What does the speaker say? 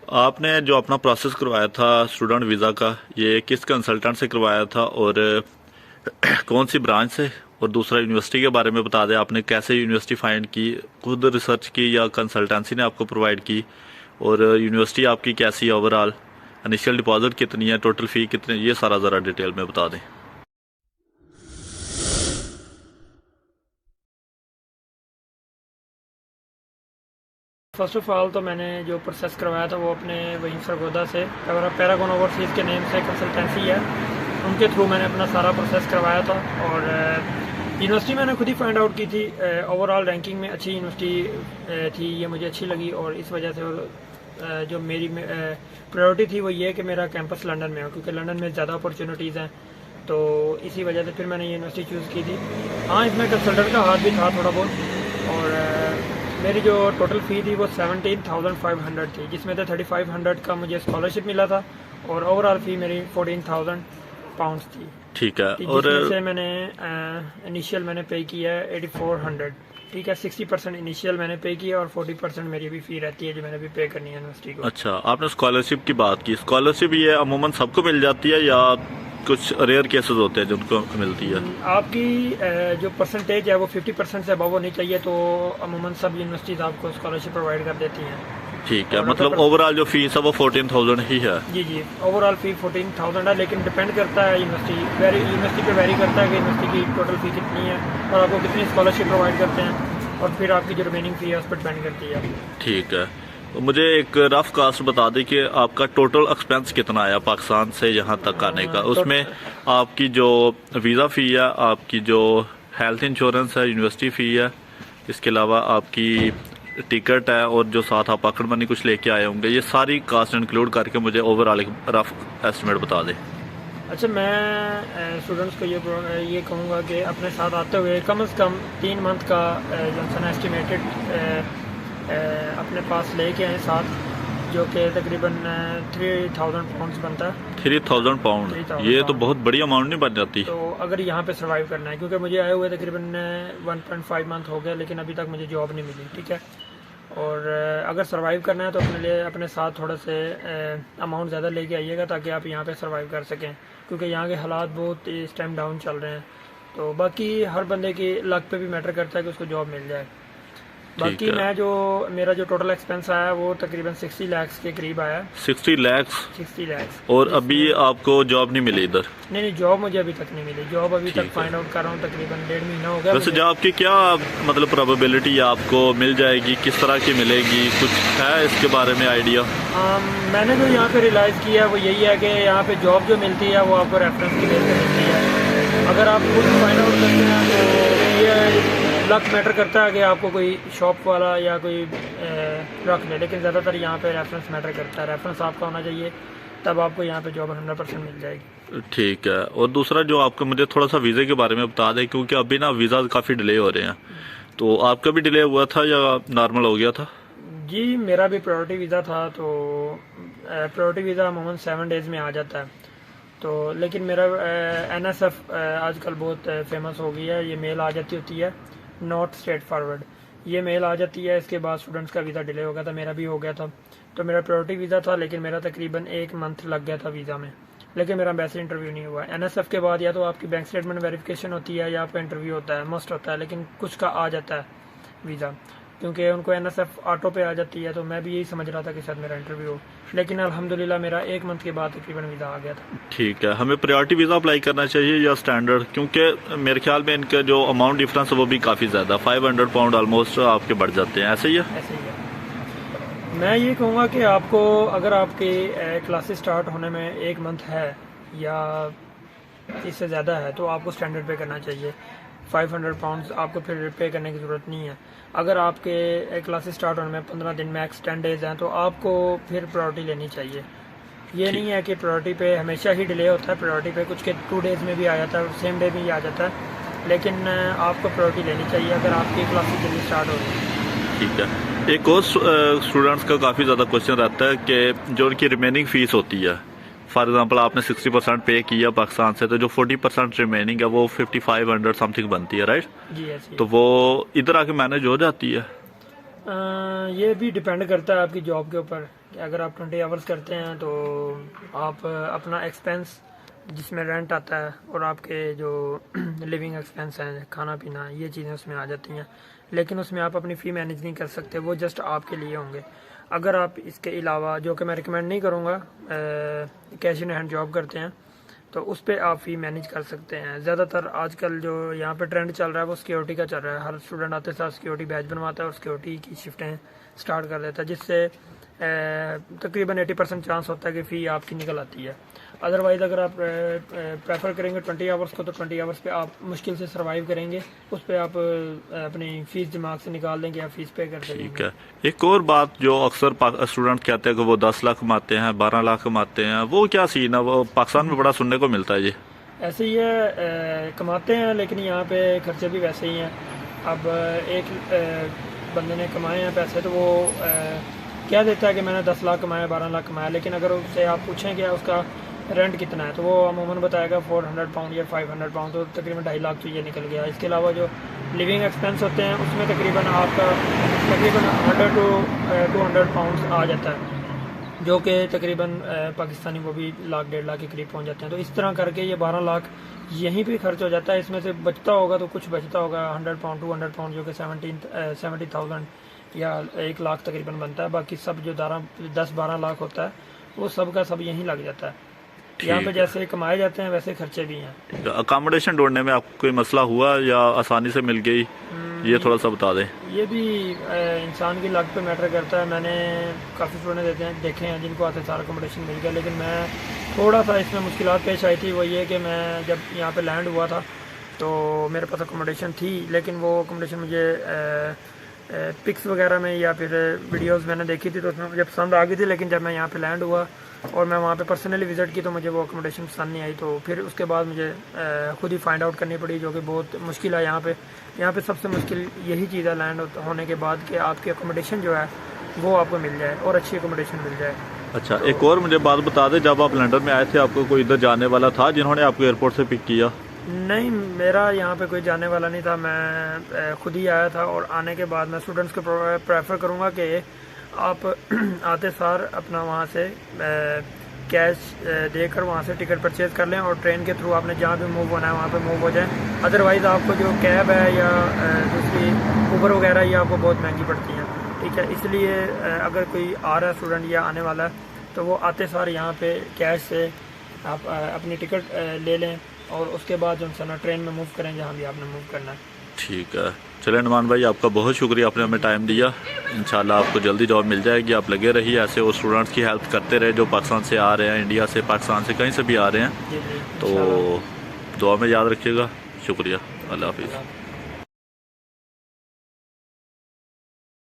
आपने जो अपना प्रोसेस करवाया था स्टूडेंट वीज़ा का, ये किस कंसल्टेंट से करवाया था और कौन सी ब्रांच से? और दूसरा यूनिवर्सिटी के बारे में बता दें, आपने कैसे यूनिवर्सिटी फाइंड की? खुद रिसर्च की या कंसल्टेंसी ने आपको प्रोवाइड की? और यूनिवर्सिटी आपकी कैसी है ओवरऑल? इनिशियल डिपॉजिट कितनी है, टोटल फ़ी कितनी है, ये सारा ज़रा डिटेल में बता दें। फर्स्ट ऑफ ऑल तो मैंने जो प्रोसेस करवाया था वो अपने वहीं सरगोदा से पैरागॉन ओवरसीज़ के नेम से कंसल्टेंसी है, उनके थ्रू मैंने अपना सारा प्रोसेस करवाया था। और यूनिवर्सिटी मैंने खुद ही फाइंड आउट की थी। ओवरऑल रैंकिंग में अच्छी यूनिवर्सिटी थी, ये मुझे अच्छी लगी। और इस वजह से जो मेरी प्रायोरिटी थी वो ये कि मेरा कैंपस लंदन में हो, क्योंकि लंदन में ज़्यादा अपॉर्चुनिटीज़ हैं। तो इसी वजह से फिर मैंने यूनिवर्सिटी चूज़ की थी। हाँ, इसमें कंसल्टेंट का हाथ भी था थोड़ा बहुत। और मेरी जो टोटल फ़ी थी वो 17,500 थी, जिसमें से 3,500 का मुझे स्कॉलरशिप मिला था और ओवरऑल फ़ी मेरी 14,000 पाउंड्स थी। ठीक है। और जिसमें से मैंने इनिशियल मैंने पे किया है 8,400। ठीक है, 60% इनिशियल मैंने पे किया और 40% मेरी भी फ़ी रहती है जो मैंने भी पे करनी है यूनिवर्सिटी को। अच्छा, आपने स्कॉलरशिप की बात की। स्कॉलरशिप ये अमूमन सबको मिल जाती है या कुछ रेयर केसेस होते हैं जिनको मिलती है? आपकी जो परसेंटेज है वो 50% से अबव होनी चाहिए, तो अमूमन सब यूनिवर्सिटीज़ आपको स्कॉलरशिप प्रोवाइड कर देती हैं। ठीक है, मतलब ओवरऑल जो फीस है वो 14,000 ही है? जी जी, ओवरऑल फ़ी 14,000 है, लेकिन डिपेंड करता है यूनिवर्सिटी पे वेरी करता है कि यूनिवर्सिटी की टोटल फ़ी कितनी है और आपको कितनी स्कॉलरशिप प्रोवाइड करते हैं, और फिर आपकी जो रिमेनिंग फ़ी है उस पर डिपेंड करती है। ठीक है, तो मुझे एक रफ कास्ट बता दें कि आपका टोटल एक्सपेंस कितना आया पाकिस्तान से यहाँ तक आने का। उसमें आपकी जो वीज़ा फ़ी है, आपकी जो हेल्थ इंश्योरेंस है, यूनिवर्सिटी फ़ी है, इसके अलावा आपकी टिकट है और जो साथ आप पकड़ मनी कुछ लेके आए होंगे, ये सारी कास्ट इंक्लूड करके मुझे ओवरऑल एक रफ एस्टिमेट बता दें। अच्छा, मैं स्टूडेंट्स को ये कहूँगा कि अपने साथ आते हुए कम से कम 3 मंथ का जो है एस्टिमेटेड अपने पास लेके आए साथ, जो कि तकरीबन 3,000 पाउंड्स बनता है। 3,000 पाउंड, ये तो बहुत बड़ी अमाउंट नहीं बन जाती? तो अगर यहाँ पे सर्वाइव करना है, क्योंकि मुझे आए हुए तकरीबन 1.5 मंथ हो गया, लेकिन अभी तक मुझे जॉब नहीं मिली। ठीक है, और अगर सर्वाइव करना है तो अपने लिए अपने साथ थोड़ा से अमाउंट ज़्यादा लेके आइएगा ताकि आप यहाँ पे सर्वाइव कर सकें, क्योंकि यहाँ के हालात बहुत इस टाइम डाउन चल रहे हैं। तो बाकी हर बंदे की लक पे भी मैटर करता है कि उसको जॉब मिल जाए। बाकी मेरा जो टोटल एक्सपेंस आया वो तकरीबन 60 लाख के करीब आया। 60 लाख? 60 लाख। और अभी आपको जॉब नहीं मिली इधर? नहीं, जॉब मुझे अभी तक नहीं मिली। जॉब अभी तक फाइंड आउट कर रहा हूँ, तकरीबन 1.5 महीना हो गया। वैसे जॉब की क्या मतलब प्रोबेबिलिटी है आपको मिल जाएगी, किस तरह की मिलेगी, कुछ है इसके बारे में आइडिया? मैंने जो यहाँ पे रियलाइज़ किया है वो यही है कि यहाँ पे जॉब जो मिलती है वो आपको रेफरेंस की बेस पे मिलती है। अगर आप खुद फाइंड आउट करते हैं तो ये लक मैटर करता है कि आपको कोई शॉप वाला या कोई रख ले, लेकिन ज़्यादातर यहाँ पे रेफरेंस मैटर करता है। रेफरेंस आपका होना चाहिए, तब आपको यहाँ पे जॉब 100% मिल जाएगी। ठीक है। और दूसरा जो आपको मुझे थोड़ा सा वीज़े के बारे में बता दें, क्योंकि अभी ना वीज़ा काफ़ी डिले हो रहे हैं, तो आपका भी डिले हुआ था या नॉर्मल हो गया था? जी, मेरा भी प्रायोरिटी वीज़ा था, तो प्रायोरिटी वीज़ा अमूमन 7 डेज़ में आ जाता है। तो लेकिन मेरा NSF आजकल बहुत फेमस हो गई है। ये मेल आ जाती होती है, नॉट स्ट्रेट फॉरवर्ड, ये मेल आ जाती है। इसके बाद स्टूडेंट्स का वीज़ा डिले हो गया था, मेरा भी हो गया था। तो मेरा प्रायोरिटी वीज़ा था, लेकिन मेरा तकरीबन 1 मंथ लग गया था वीज़ा में, लेकिन मेरा वैसे इंटरव्यू नहीं हुआ। NSF के बाद या तो आपकी बैंक स्टेटमेंट वेरिफिकेशन होती है या आपका इंटरव्यू होता है, मस्ट होता है, लेकिन कुछ का आ जाता है वीज़ा, क्योंकि उनको NSF ऑटो पे आ जाती है। तो मैं भी यही समझ रहा था कि शायद मेरा इंटरव्यू हो, लेकिन अल्हम्दुलिल्लाह मेरा 1 मंथ के बाद तकरीबन वीज़ा आ गया था। ठीक है, हमें प्रायोरिटी वीज़ा अप्लाई करना चाहिए या स्टैंडर्ड? क्योंकि मेरे ख्याल में इनका जो अमाउंट डिफरेंस है वो भी काफ़ी ज़्यादा, 500 पाउंड ऑलमोस्ट आपके बढ़ जाते हैं, ऐसे ही है? ऐसे ही है। मैं ये कहूँगा कि आपको अगर आपके क्लासेस स्टार्ट होने में 1 मंथ है या इससे ज़्यादा है तो आपको स्टैंडर्ड पे करना चाहिए। 500 पाउंड्स आपको फिर पे करने की ज़रूरत नहीं है। अगर आपके क्लासेस स्टार्ट होने में 15 दिन मैक्स 10 डेज़ हैं तो आपको फिर प्रायोरिटी लेनी चाहिए। ये नहीं है कि प्रायोरिटी पे हमेशा ही डिले होता है। प्रायोरिटी पे कुछ के 2 डेज़ में भी आ जाता है, सेम डे में ही आ जाता है, लेकिन आपको प्रायोरिटी लेनी चाहिए अगर आपकी क्लासेस जल्दी स्टार्ट हो रही है। ठीक है। एक और स्टूडेंट्स का काफ़ी ज़्यादा क्वेश्चन रहता है कि जो उनकी रिमेनिंग फ़ीस होती है, फॉर एग्जांपल आपने 60% पे किया पाकिस्तान से, तो जो 40% रिमेनिंग है वो 5500 समथिंग बनती है, राइट? जी ऐसी। तो वो इधर आके मैनेज हो जाती है? ये भी डिपेंड करता है आपकी जॉब के ऊपर कि अगर आप 20 आवर्स करते हैं तो आप अपना एक्सपेंस जिसमें रेंट आता है और आपके जो लिविंग एक्सपेंस हैं, खाना पीना, ये चीज़ें उसमें आ जाती हैं। लेकिन उसमें आप अपनी फ़ी मैनेज नहीं कर सकते, वो जस्ट आपके लिए होंगे। अगर आप इसके अलावा, जो कि मैं रिकमेंड नहीं करूँगा, कैश इन हैंड जॉब करते हैं तो उस पर आप फ़ी मैनेज कर सकते हैं। ज़्यादातर आजकल जो यहाँ पे ट्रेंड चल रहा है वो सिक्योरिटी का चल रहा है। हर स्टूडेंट आते साथ सिक्योरिटी बैच बनवाता है और सिक्योरिटी की शिफ्टें स्टार्ट कर देता है, जिससे तकरीबन 80% चांस होता है कि फ़ी आपकी निकल आती है। अदरवाइज़ अगर आप प्रेफर करेंगे 20 आवर्स को, तो 20 आवर्स पे आप मुश्किल से सर्वाइव करेंगे। उस पर आप अपनी फ़ीस दिमाग से निकाल देंगे, आप फीस पे कर देंगे। ठीक है। एक और बात जो अक्सर स्टूडेंट कहते हैं कि वो 10 लाख कमाते हैं, 12 लाख कमाते हैं, वो क्या सीन है? वो पाकिस्तान में बड़ा सुनने को मिलता है जी। ऐसे ही है, कमाते हैं लेकिन यहाँ पे खर्चे भी वैसे ही हैं। अब एक बंदे ने कमाए हैं पैसे तो वो क्या देता है कि मैंने 10 लाख कमाया, 12 लाख कमाया, लेकिन अगर उससे आप पूछें कि उसका रेंट कितना है तो वो अमूमन बताएगा 400 पाउंड या 500 पाउंड, तो तकरीबन 2.5 लाख तो ये निकल गया। इसके अलावा जो लिविंग एक्सपेंस होते हैं उसमें तकरीबन आपका 100 to 200 पाउंड आ जाता है, जो कि तकरीबन पाकिस्तानी वो भी लाख 1.5 लाख के करीब पहुंच जाते हैं। तो इस तरह करके ये 12 लाख यहीं पे खर्च हो जाता है। इसमें से बचता होगा तो कुछ बचता होगा 100 पाउंड 200 पाउंड, जो कि 70,000 या 1 लाख तकरीबन बनता है। बाकी सब जो 10-12 लाख होता है वो सब का सब यहीं लग जाता है। यहाँ पे जैसे कमाए जाते हैं वैसे खर्चे भी हैं। अकोमोडेशन ढूंढने में आपको कोई मसला हुआ या आसानी से मिल गई, ये थोड़ा सा बता दें। ये भी इंसान की लक पे मैटर करता है। मैंने काफ़ी स्टूडेंट देखे हैं जिनको आते सारा अकोमोडेशन मिल गया, लेकिन मैं थोड़ा सा इसमें मुश्किलात पेश आई थी। वो ये कि मैं जब यहाँ पे लैंड हुआ था तो मेरे पास अकोमोडेशन थी, लेकिन वो अकोमोडेशन मुझे पिक्स वगैरह में या फिर वीडियोस मैंने देखी थी तो उसमें मुझे पसंद आ गई थी। लेकिन जब मैं यहाँ पे लैंड हुआ और मैं वहाँ पे पर्सनली विज़िट की तो मुझे वो अकोमोडेशन पसंद नहीं आई। तो फिर उसके बाद मुझे खुद ही फाइंड आउट करनी पड़ी, जो कि बहुत मुश्किल है। यहाँ पे सबसे मुश्किल यही चीज़ है लैंड होने के बाद कि आपकी अकोमोडेशन जो है वो आपको मिल जाए और अच्छी अकोमोडेशन मिल जाए। अच्छा, एक और मुझे बात बता दें, जब आप लंदन में आए थे आपको कोई इधर जाने वाला था जिन्होंने आपको एयरपोर्ट से पिक किया? नहीं, मेरा यहाँ पे कोई जाने वाला नहीं था, मैं खुद ही आया था। और आने के बाद मैं स्टूडेंट्स को प्रेफर करूँगा कि आप आते सार अपना वहाँ से कैश देकर वहाँ से टिकट परचेज़ कर लें और ट्रेन के थ्रू आपने जहाँ भी मूव होना है वहाँ पे मूव हो जाए। अदरवाइज़ आपको जो कैब है या दूसरी उबर वगैरह ये आपको बहुत महंगी पड़ती हैं। ठीक है, इसलिए अगर कोई आ रहा है स्टूडेंट या आने वाला है तो वो आते सार यहाँ पे कैश से आप अपनी टिकट ले लें और उसके बाद जो है ना ट्रेन में मूव करें जहाँ भी आपने मूव करना है। ठीक है, चले नुमान भाई, आपका बहुत शुक्रिया, आपने हमें टाइम दिया। इंशाल्लाह आपको जल्दी जॉब मिल जाएगी। आप लगे रहिए ऐसे और स्टूडेंट्स की हेल्प करते रहे जो पाकिस्तान से आ रहे हैं, इंडिया से, पाकिस्तान से, कहीं से भी आ रहे हैं। जी जी, तो दुआ में याद रखिएगा। शुक्रिया, अल्लाह हाफिज़।